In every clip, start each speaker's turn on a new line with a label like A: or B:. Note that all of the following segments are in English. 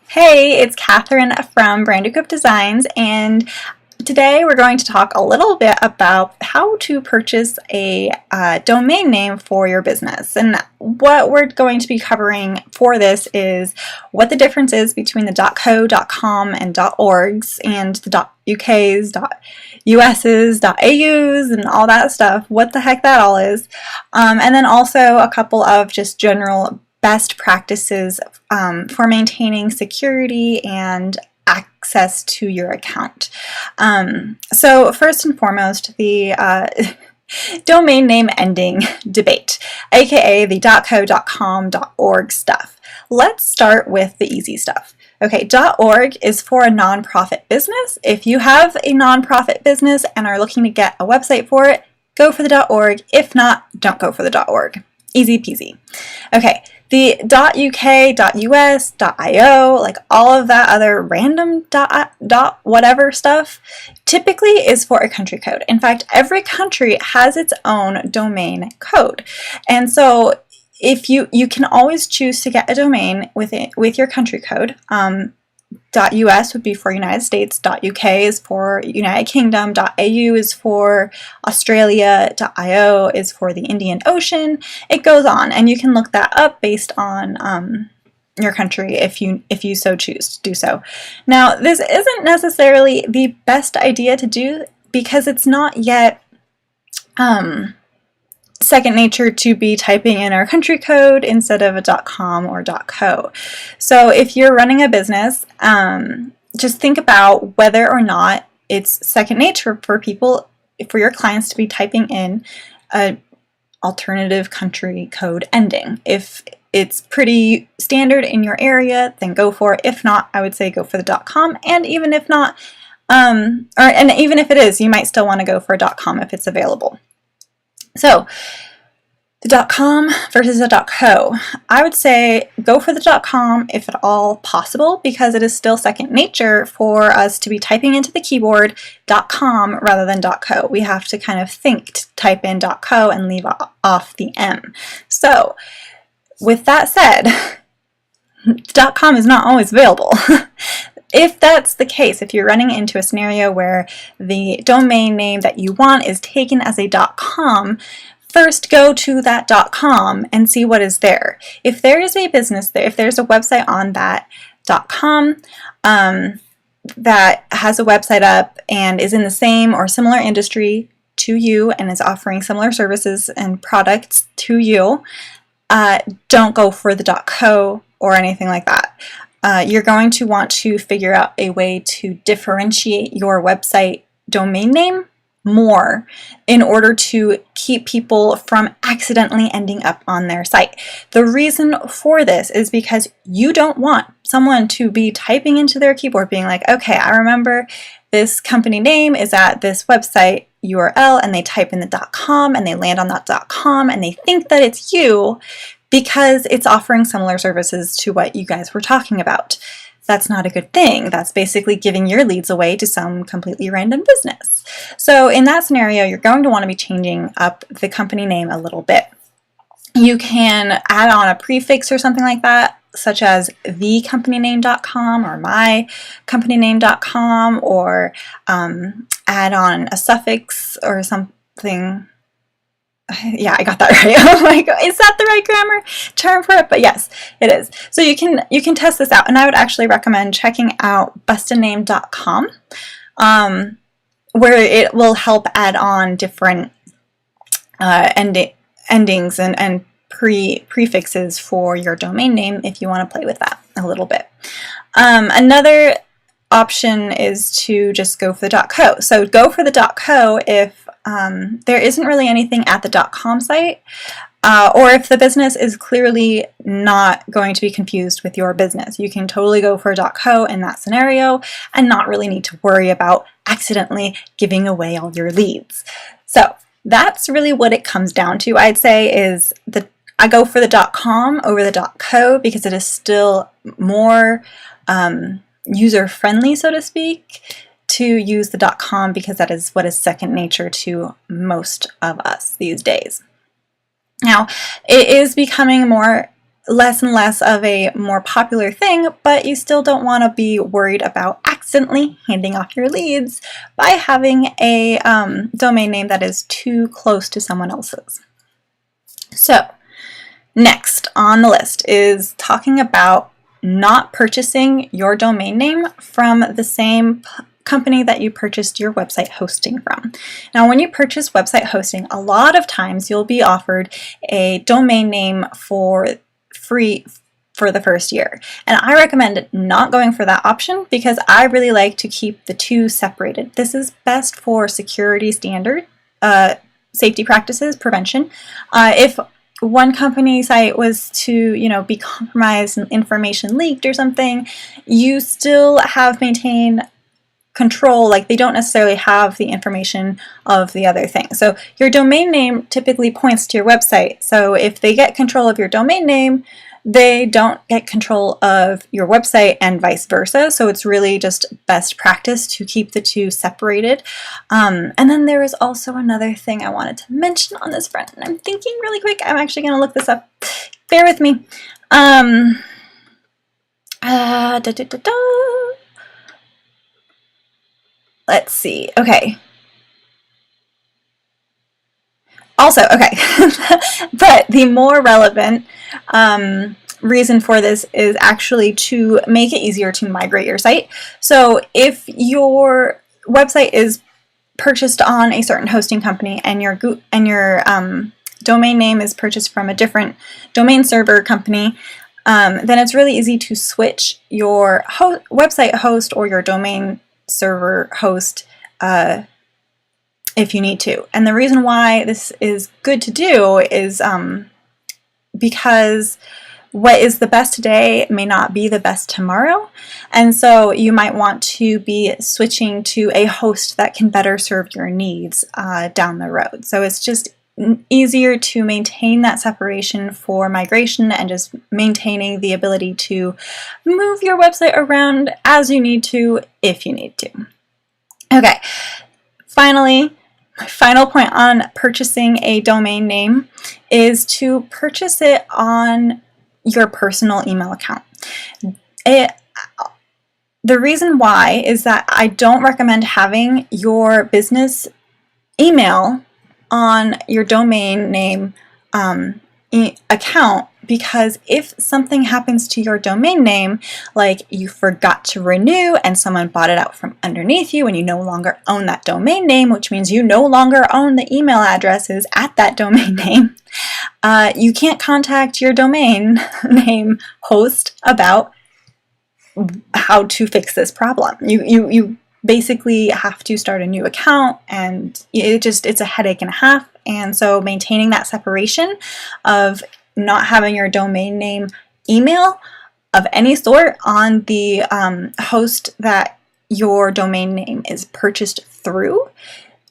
A: Hey, it's Katherine from Brandequip Designs, and today we're going to talk a little bit about how to purchase a domain name for your business. And what we're going to be covering for this is what the difference is between the .co, .com, and .orgs, and the .uk's, .us's, .au's, and all that stuff, what the heck that all is. And then also a couple of just general best practices for maintaining security and access to your account. So first and foremost, the domain name ending debate, aka the .co, .com, .org stuff. Let's start with the easy stuff. Okay, .org is for a nonprofit business. If you have a nonprofit business and are looking to get a website for it, go for the .org. If not, don't go for the .org. Easy peasy. Okay, the .uk, .us, .io, like all of that other random dot whatever stuff, typically is for a country code. In fact, every country has its own domain code. And so if you can always choose to get a domain with your country code. .us would be for United States, .uk is for United Kingdom, .au is for Australia, .io is for the Indian Ocean. It goes on, and you can look that up based on your country if you so choose to do so. Now, this isn't necessarily the best idea to do because it's not yet second nature to be typing in our country code instead of a .com or .co. So if you're running a business, just think about whether or not it's second nature for people, for your clients to be typing in an alternative country code ending. If it's pretty standard in your area, then go for it. If not, I would say go for the .com, and even if not, and even if it is, you might still want to go for a .com if it's available. So, the .com versus the .co. I would say go for the .com if at all possible, because it is still second nature for us to be typing into the keyboard .com rather than .co. We have to kind of think to type in .co and leave off the M. So, with that said, .com is not always available. If that's the case, if you're running into a scenario where the domain name that you want is taken as a .com, first go to that .com and see what is there. If there is a business there, if there's a website on that .com that has a website up and is in the same or similar industry to you and is offering similar services and products to you, don't go for the .co or anything like that. You're going to want to figure out a way to differentiate your website domain name more in order to keep people from accidentally ending up on their site. The reason for this is because you don't want someone to be typing into their keyboard being like, okay, I remember this company name is at this website URL, and they type in the .com and they land on that .com and they think that it's you because it's offering similar services to what you guys were talking about. That's not a good thing. That's basically giving your leads away to some completely random business. So in that scenario, you're going to want to be changing up the company name a little bit. You can add on a prefix or something like that, such as thecompany.name.com or mycompany.name.com, or add on a suffix or something. Yeah, I got that right. Oh my god, is that the right grammar term for it? But yes, it is. So you can test this out, and I would actually recommend checking out bustedname.com, where it will help add on different endings and prefixes for your domain name if you want to play with that a little bit. Another option is to just go for the .co. So go for the .co if there isn't really anything at the .com site, or if the business is clearly not going to be confused with your business. You can totally go for a .co in that scenario and not really need to worry about accidentally giving away all your leads. So that's really what it comes down to, I'd say, is I go for the .com over the .co because it is still more user-friendly, so to speak, to use the .com, because that is what is second nature to most of us these days. Now, it is becoming more less and less of a more popular thing, but you still don't want to be worried about accidentally handing off your leads by having a domain name that is too close to someone else's. So next on the list is talking about not purchasing your domain name from the same company that you purchased your website hosting from. Now, when you purchase website hosting, a lot of times you'll be offered a domain name for free for the first year. And I recommend not going for that option because I really like to keep the two separated. This is best for security standard, safety practices, prevention. If one company site was to, be compromised and information leaked or something, you still have maintained control, like they don't necessarily have the information of the other thing. So your domain name typically points to your website. So if they get control of your domain name, they don't get control of your website and vice versa. So it's really just best practice to keep the two separated. And then there is also another thing I wanted to mention on this front, and I'm thinking really quick. I'm actually going to look this up. Bear with me. Let's see. Okay. Also, okay, but the more relevant reason for this is actually to make it easier to migrate your site. So if your website is purchased on a certain hosting company and your domain name is purchased from a different domain server company, then it's really easy to switch your website host or your domain server host if you need to. And the reason why this is good to do is because what is the best today may not be the best tomorrow. And so you might want to be switching to a host that can better serve your needs down the road. So it's just easier to maintain that separation for migration and just maintaining the ability to move your website around as you need to, if you need to. Okay, finally, my final point on purchasing a domain name is to purchase it on your personal email account. The reason why is that I don't recommend having your business email on your domain name account, because if something happens to your domain name, like you forgot to renew and someone bought it out from underneath you and you no longer own that domain name, which means you no longer own the email addresses at that domain name, you can't contact your domain name host about how to fix this problem. You basically have to start a new account, and it's a headache and a half. And so maintaining that separation of not having your domain name email of any sort on the host that your domain name is purchased through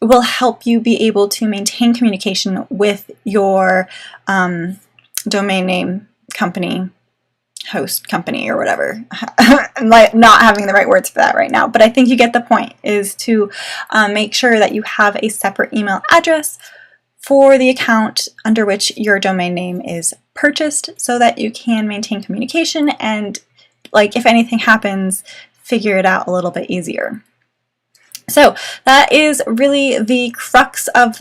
A: will help you be able to maintain communication with your domain name company, host company, or whatever. I'm like not having the right words for that right now, but I think you get the point, is to make sure that you have a separate email address for the account under which your domain name is purchased, so that you can maintain communication and, like, if anything happens, figure it out a little bit easier. So that is really the crux of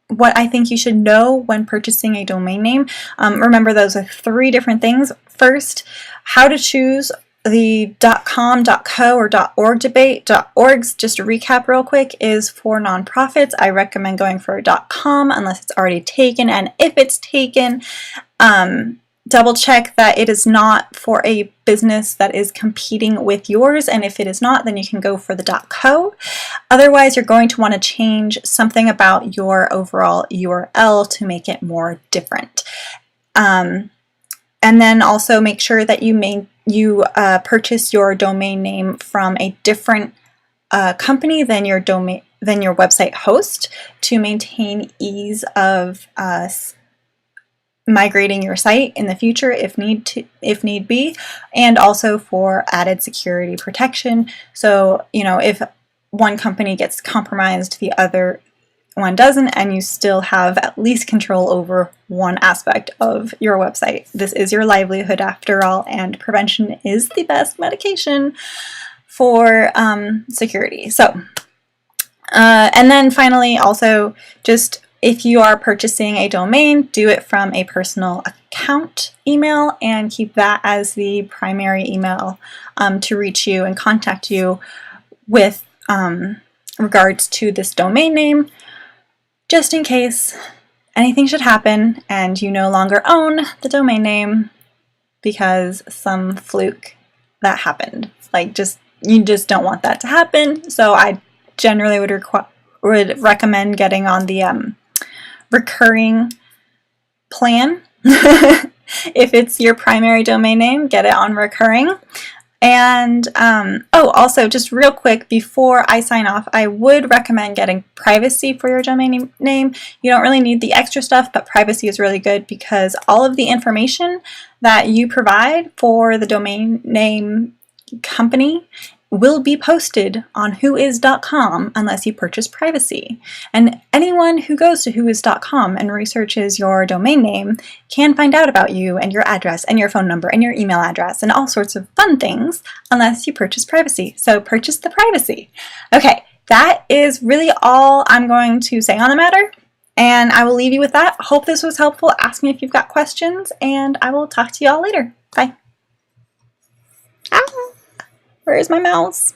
A: what I think you should know when purchasing a domain name. Remember, those are 3 different things. First, how to choose the .com, .co, or .org debate. .orgs, just to recap real quick, is for nonprofits. I recommend going for a .com unless it's already taken, and if it's taken, double check that it is not for a business that is competing with yours, and if it is not, then you can go for the .co. Otherwise, you're going to want to change something about your overall URL to make it more different. And then also make sure that you purchase your domain name from a different company than your website host, to maintain ease of migrating your site in the future if need be, and also for added security protection. So, if one company gets compromised, the other one doesn't, and you still have at least control over one aspect of your website. This is your livelihood after all, and prevention is the best medication for security. So, and then finally, also, just if you are purchasing a domain, do it from a personal account email and keep that as the primary email to reach you and contact you with regards to this domain name, just in case anything should happen and you no longer own the domain name because some fluke that happened. Like, you just don't want that to happen. So I generally would recommend getting on the recurring plan. If it's your primary domain name, get it on recurring. And also, just real quick, before I sign off, I would recommend getting privacy for your domain name. You don't really need the extra stuff, but privacy is really good because all of the information that you provide for the domain name company will be posted on whois.com unless you purchase privacy. And anyone who goes to whois.com and researches your domain name can find out about you and your address and your phone number and your email address and all sorts of fun things unless you purchase privacy. So purchase the privacy. Okay, that is really all I'm going to say on the matter. And I will leave you with that. Hope this was helpful. Ask me if you've got questions, and I will talk to you all later. Bye. Ah, where is my mouse?